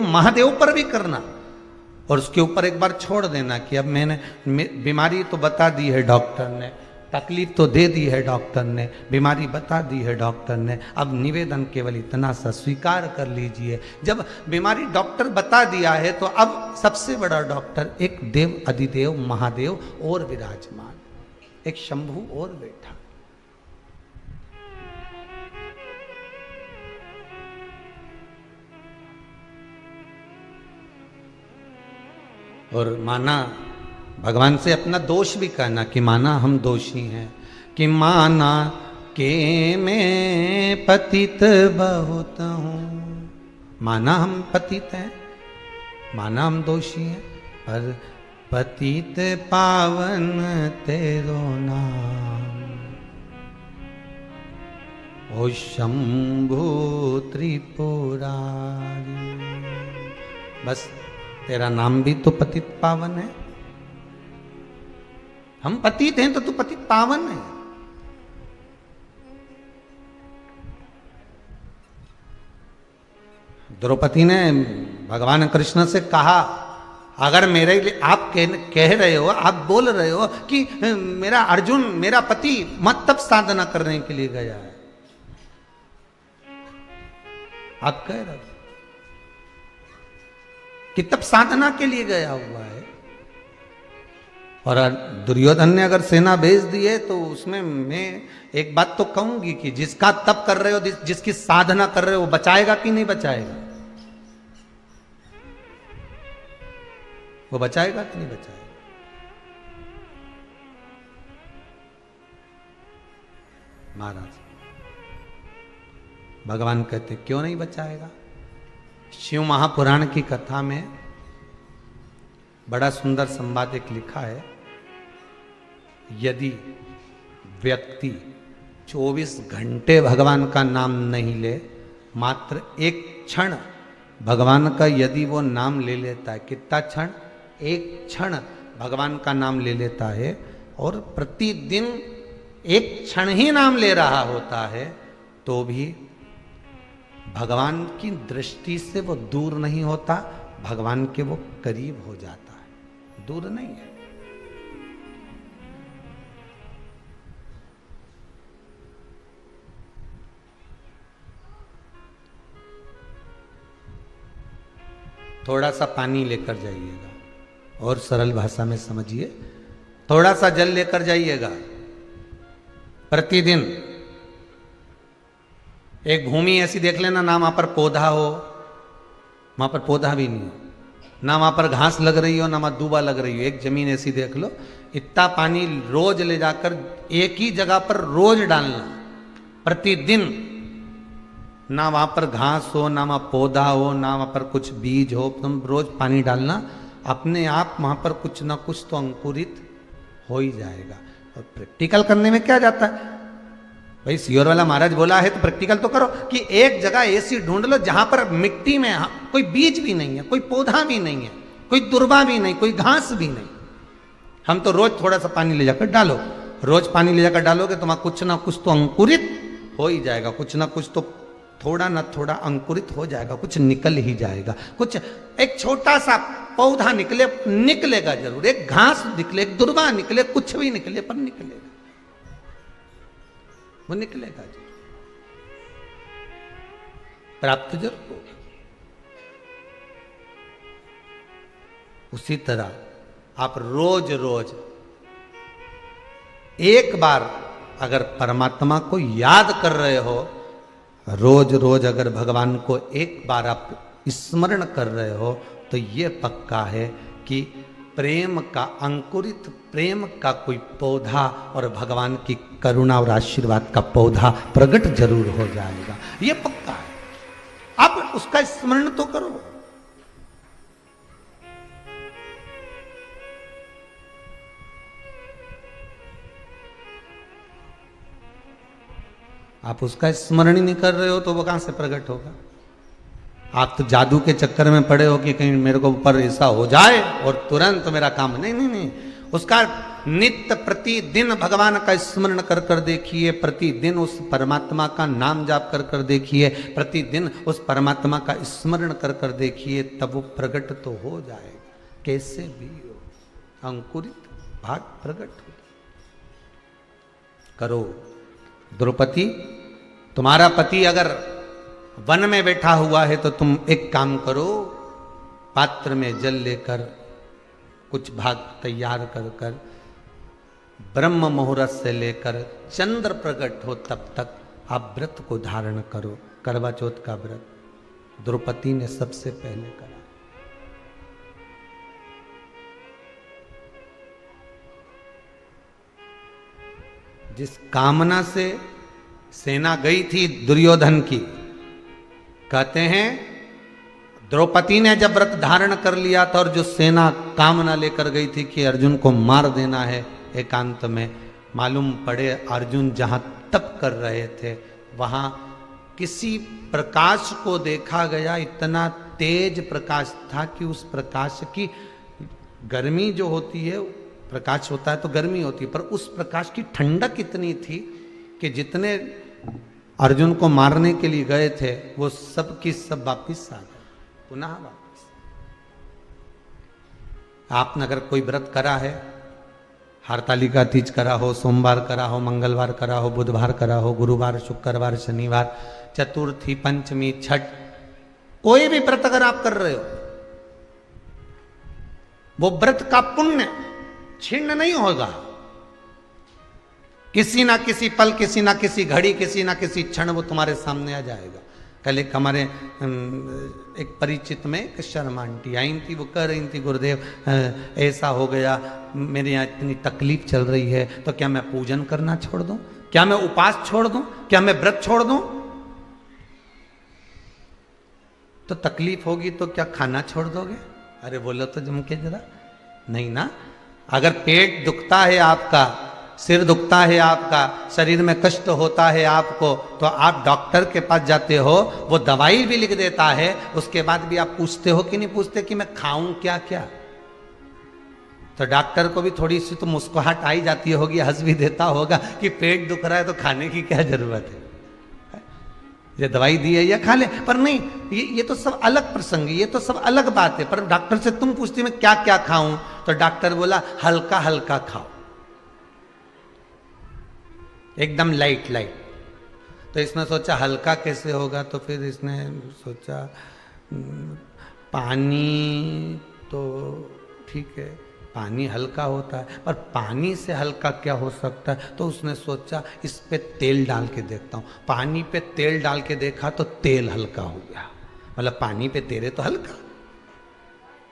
महादेव पर भी करना, और उसके ऊपर एक बार छोड़ देना कि अब मैंने बीमारी तो बता दी है डॉक्टर ने, तकलीफ तो दे दी है डॉक्टर ने, बीमारी बता दी है डॉक्टर ने, अब निवेदन केवल इतना सा स्वीकार कर लीजिए। जब बीमारी डॉक्टर बता दिया है तो अब सबसे बड़ा डॉक्टर एक देव अधिदेव महादेव और विराजमान, एक शंभू और बैठा। और माना भगवान से अपना दोष भी कहना कि माना हम दोषी हैं, कि माना के मैं पतित बहुत हूँ, माना हम पतित हैं, माना हम दोषी हैं, पर पतित पावन तेरो नाम, ओ शंभु त्रिपुरारी। बस तेरा नाम भी तो पतित पावन है, हम पतित हैं तो तू पतित पावन है। द्रौपदी ने भगवान कृष्ण से कहा, अगर मेरे लिए आप कह रहे हो, आप बोल रहे हो कि मेरा अर्जुन मेरा पति मत तब साधना करने के लिए गया है, आप कह रहे हो कि तब साधना के लिए गया हुआ है। और दुर्योधन ने अगर सेना भेज दी है तो उसमें मैं एक बात तो कहूंगी कि जिसका तप कर रहे हो, जिसकी साधना कर रहे हो, वो बचाएगा कि नहीं बचाएगा? वो बचाएगा कि नहीं बचाएगा? महाराज भगवान कहते क्यों नहीं बचाएगा? शिव महापुराण की कथा में बड़ा सुंदर संवाद एक लिखा है, यदि व्यक्ति 24 घंटे भगवान का नाम नहीं ले, मात्र एक क्षण भगवान का यदि वो नाम ले लेता है, कितना क्षण? एक क्षण भगवान का नाम ले लेता है, और प्रतिदिन एक क्षण ही नाम ले रहा होता है, तो भी भगवान की दृष्टि से वो दूर नहीं होता, भगवान के वो करीब हो जाता है, दूर नहीं है। थोड़ा सा पानी लेकर जाइएगा, और सरल भाषा में समझिए, थोड़ा सा जल लेकर जाइएगा प्रतिदिन। एक भूमि ऐसी देख लेना, ना वहां पर पौधा हो, वहां पर पौधा भी नहीं हो, ना वहां पर घास लग रही हो, ना वहां दूबा लग रही हो, एक जमीन ऐसी देख लो, इतना पानी रोज ले जाकर एक ही जगह पर रोज डालना प्रतिदिन। ना वहां पर घास हो, ना वहां पौधा हो, ना वहां पर कुछ बीज हो, तुम रोज पानी डालना, अपने आप वहां पर कुछ ना कुछ तो अंकुरित हो ही जाएगा। और प्रैक्टिकल करने में क्या जाता है भाई, सियोर वाला महाराज बोला है तो प्रैक्टिकल तो करो, कि एक जगह ऐसी ढूंढ लो जहां पर मिट्टी में कोई बीज भी नहीं है, कोई पौधा भी नहीं है, कोई दुर्बा भी नहीं, कोई घास भी नहीं। हम तो रोज थोड़ा सा पानी ले जाकर डालो, रोज पानी ले जाकर डालोगे तो वहां कुछ ना कुछ तो अंकुरित हो ही जाएगा, कुछ ना कुछ तो थोड़ा ना थोड़ा अंकुरित हो जाएगा, कुछ निकल ही जाएगा, कुछ एक छोटा सा पौधा निकलेगा जरूर, एक घास निकले, एक दुर्बा निकले, कुछ भी निकले, पर निकलेगा, वो निकलेगा जरूर, प्राप्त जरूर होगा। उसी तरह आप रोज रोज एक बार अगर परमात्मा को याद कर रहे हो, रोज रोज अगर भगवान को एक बार आप स्मरण कर रहे हो, तो ये पक्का है कि प्रेम का अंकुरित, प्रेम का कोई पौधा और भगवान की करुणा और आशीर्वाद का पौधा प्रकट जरूर हो जाएगा, ये पक्का है। आप उसका स्मरण तो करो। आप उसका स्मरण ही नहीं कर रहे हो तो वो कहां से प्रकट होगा? आप तो जादू के चक्कर में पड़े हो कि कहीं मेरे को ऊपर ऐसा हो जाए और तुरंत मेरा काम, नहीं नहीं नहीं, उसका नित्य प्रतिदिन भगवान का स्मरण कर कर देखिए, प्रतिदिन उस परमात्मा का नाम जाप कर कर देखिए, प्रतिदिन उस परमात्मा का स्मरण कर कर देखिए, तब वो प्रकट तो हो जाएगा। कैसे भी हो, अंकुरित भाग प्रकट हो। करो। द्रौपदी, तुम्हारा पति अगर वन में बैठा हुआ है तो तुम एक काम करो, पात्र में जल लेकर कुछ भाग तैयार कर कर ब्रह्म मुहूर्त से लेकर चंद्र प्रकट हो तब तक आप व्रत को धारण करो, करवा चौथ का व्रत। द्रौपदी ने सबसे पहले करा। जिस कामना से सेना गई थी दुर्योधन की, कहते हैं द्रौपदी ने जब व्रत धारण कर लिया था और जो सेना कामना लेकर गई थी कि अर्जुन को मार देना है एकांत में, मालूम पड़े अर्जुन जहां तप कर रहे थे वहां किसी प्रकाश को देखा गया, इतना तेज प्रकाश था कि उस प्रकाश की गर्मी जो होती है, प्रकाश होता है तो गर्मी होती है, पर उस प्रकाश की ठंडक इतनी थी कि जितने अर्जुन को मारने के लिए गए थे वो सब की सब वापिस आ गए, पुनः वापिस। आपने अगर कोई व्रत करा है, हरतालिका तीज करा हो, सोमवार करा हो, मंगलवार करा हो, बुधवार करा हो, गुरुवार, शुक्रवार, शनिवार, चतुर्थी, पंचमी, छठ, कोई भी व्रत अगर आप कर रहे हो, वो व्रत का पुण्य छिन्न नहीं होगा। किसी ना किसी पल, किसी ना किसी घड़ी, किसी ना किसी क्षण वो तुम्हारे सामने आ जाएगा। कल एक हमारे एक परिचित में एक शर्मा आंटी आई थी, वो कह रही थी गुरुदेव ऐसा हो गया, मेरे यहाँ इतनी तकलीफ चल रही है, तो क्या मैं पूजन करना छोड़ दूं, क्या मैं उपास छोड़ दूं, क्या मैं व्रत छोड़ दूं? तो तकलीफ होगी तो क्या खाना छोड़ दोगे? अरे बोलो तो जम के जरा, नहीं ना। अगर पेट दुखता है आपका, सिर दुखता है आपका, शरीर में कष्ट होता है आपको, तो आप डॉक्टर के पास जाते हो, वो दवाई भी लिख देता है, उसके बाद भी आप पूछते हो कि नहीं पूछते कि मैं खाऊं क्या क्या? तो डॉक्टर को भी थोड़ी सी तो मुस्कुराहट आई जाती होगी, हंस भी देता होगा कि पेट दुख रहा है तो खाने की क्या जरूरत है, ये दवाई दी है या खा ले। पर नहीं, ये तो सब अलग प्रसंग है, ये तो सब अलग बात है। पर डॉक्टर से तुम पूछती मैं क्या क्या खाऊं, तो डॉक्टर बोला हल्का हल्का खाओ, एकदम लाइट लाइट। तो इसने सोचा हल्का कैसे होगा, तो फिर इसने सोचा पानी तो ठीक है, पानी हल्का होता है, पर पानी से हल्का क्या हो सकता है? तो उसने सोचा इस पे तेल डाल के देखता हूँ। पानी पे तेल डाल के देखा तो तेल हल्का हो गया, मतलब पानी पे तेरे तो हल्का।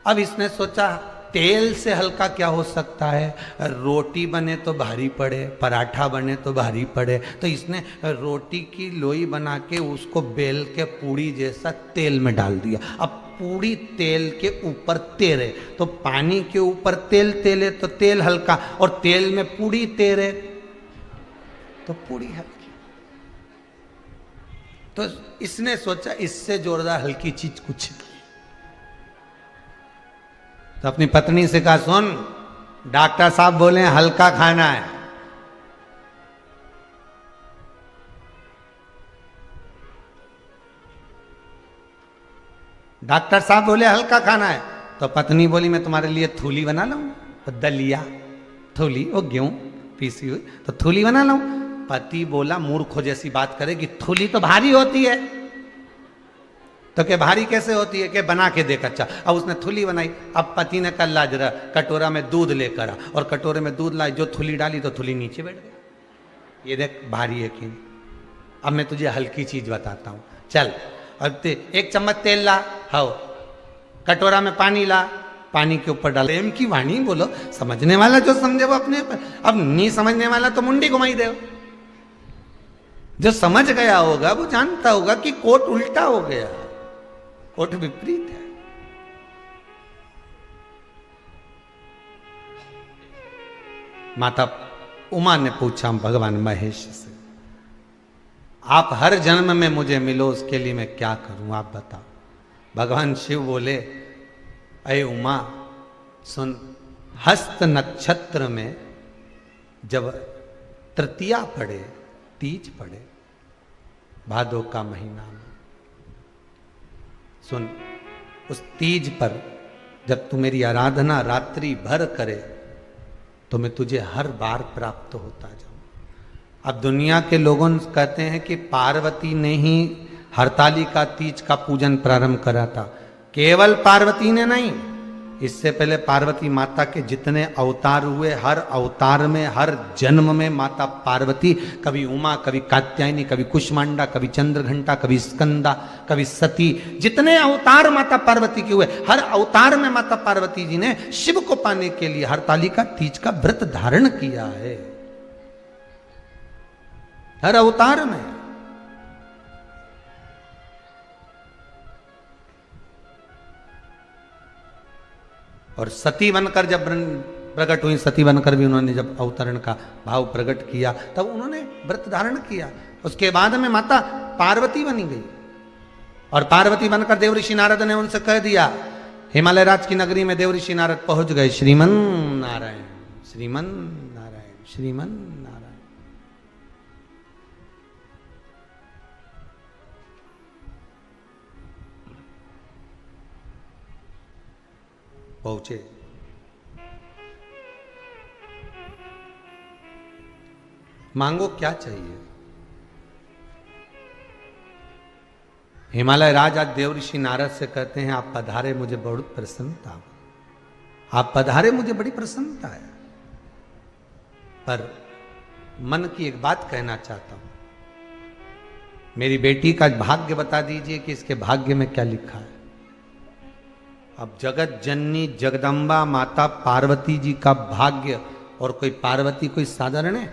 अब इसने सोचा तेल से हल्का क्या हो सकता है? रोटी बने तो भारी पड़े, पराठा बने तो भारी पड़े। तो इसने रोटी की लोई बना के उसको बेल के पूड़ी जैसा तेल में डाल दिया। अब पूड़ी तेल के ऊपर तेरे, तो पानी के ऊपर तेल तेले तो तेल हल्का, और तेल में पूड़ी तेरे तो पूड़ी हल्की। तो इसने सोचा इससे जोरदार हल्की चीज कुछ नहीं। तो अपनी पत्नी से कहा, सुन डॉक्टर साहब बोले हल्का खाना है। डॉक्टर साहब बोले हल्का खाना है, तो पत्नी बोली मैं तुम्हारे लिए थूली बना लाऊं, दलिया, थूली, वो गेहूं पीसी हुई, तो थूली बना लाऊं। पति बोला मूर्खों जैसी बात करेगी, थूली तो भारी होती है। तो क्या भारी कैसे होती है? कि बना के देख अच्छा। अब उसने थूली बनाई। अब पति ने कल जरा कटोरा में दूध लेकर आ, और कटोरे में दूध लाई, जो थूली डाली तो थूली नीचे बैठ गई। ये देख भारी है कि नहीं। अब मैं तुझे हल्की चीज बताता हूं, चल। अब एक चम्मच तेल ला, हाओ, कटोरा में पानी ला, पानी के ऊपर डाल। प्रेम की वाणी बोलो, समझने वाला जो समझे वो अपने। अब नहीं समझने वाला तो मुंडी घुमाई दे। जो समझ गया होगा वो जानता होगा कि कोट उल्टा हो गया, कोट विपरीत है। माता उमा ने पूछा भगवान महेश से, आप हर जन्म में मुझे मिलो, उसके लिए मैं क्या करूं, आप बताओ। भगवान शिव बोले, अये उमा सुन, हस्त नक्षत्र में जब तृतीया पड़े, तीज पड़े, भादो का महीना में, सुन, उस तीज पर जब तू मेरी आराधना रात्रि भर करे तो मैं तुझे हर बार प्राप्त होता जाऊं। अब दुनिया के लोगों कहते हैं कि पार्वती ने ही हरतालिका तीज का पूजन प्रारंभ करा था। केवल पार्वती ने नहीं, इससे पहले पार्वती माता के जितने अवतार हुए, हर अवतार में, हर जन्म में माता पार्वती, कभी उमा, कभी कात्यायनी, कभी कुष्मांडा, कभी चंद्रघंटा, कभी स्कंदा, कभी सती, जितने अवतार माता पार्वती के हुए, हर अवतार में माता पार्वती जी ने शिव को पाने के लिए हरतालिका तीज का व्रत धारण किया है, हर अवतार में। और सती बनकर जब प्रकट हुई, सती बनकर भी उन्होंने जब अवतरण का भाव प्रकट किया तब उन्होंने व्रत धारण किया। उसके बाद में माता पार्वती बनी गई और पार्वती बनकर देवऋषि नारद ने उनसे कह दिया, हिमालय राज की नगरी में देवऋषि नारद पहुंच गए, श्रीमन नारायण, श्रीमन नारायण, श्रीमन नारायण। पहुंचे। मांगो क्या चाहिए। हिमालय राज आज देवऋषि नारद से कहते हैं, आप पधारे, मुझे बहुत प्रसन्नता, आप पधारे, मुझे बड़ी प्रसन्नता है, पर मन की एक बात कहना चाहता हूं। मेरी बेटी का भाग्य बता दीजिए कि इसके भाग्य में क्या लिखा है। अब जगत जननी जगदम्बा माता पार्वती जी का भाग्य, और कोई पार्वती कोई साधारण है?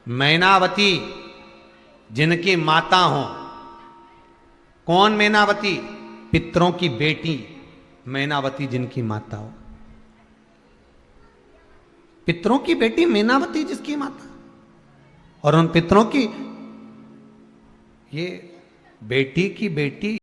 मैनावती जिनकी माता हो। कौन मैनावती? पितरों की बेटी मैनावती जिनकी माता हो। पितरों की बेटी मैनावती जिसकी माता, और उन पितरों की ये बेटी की बेटी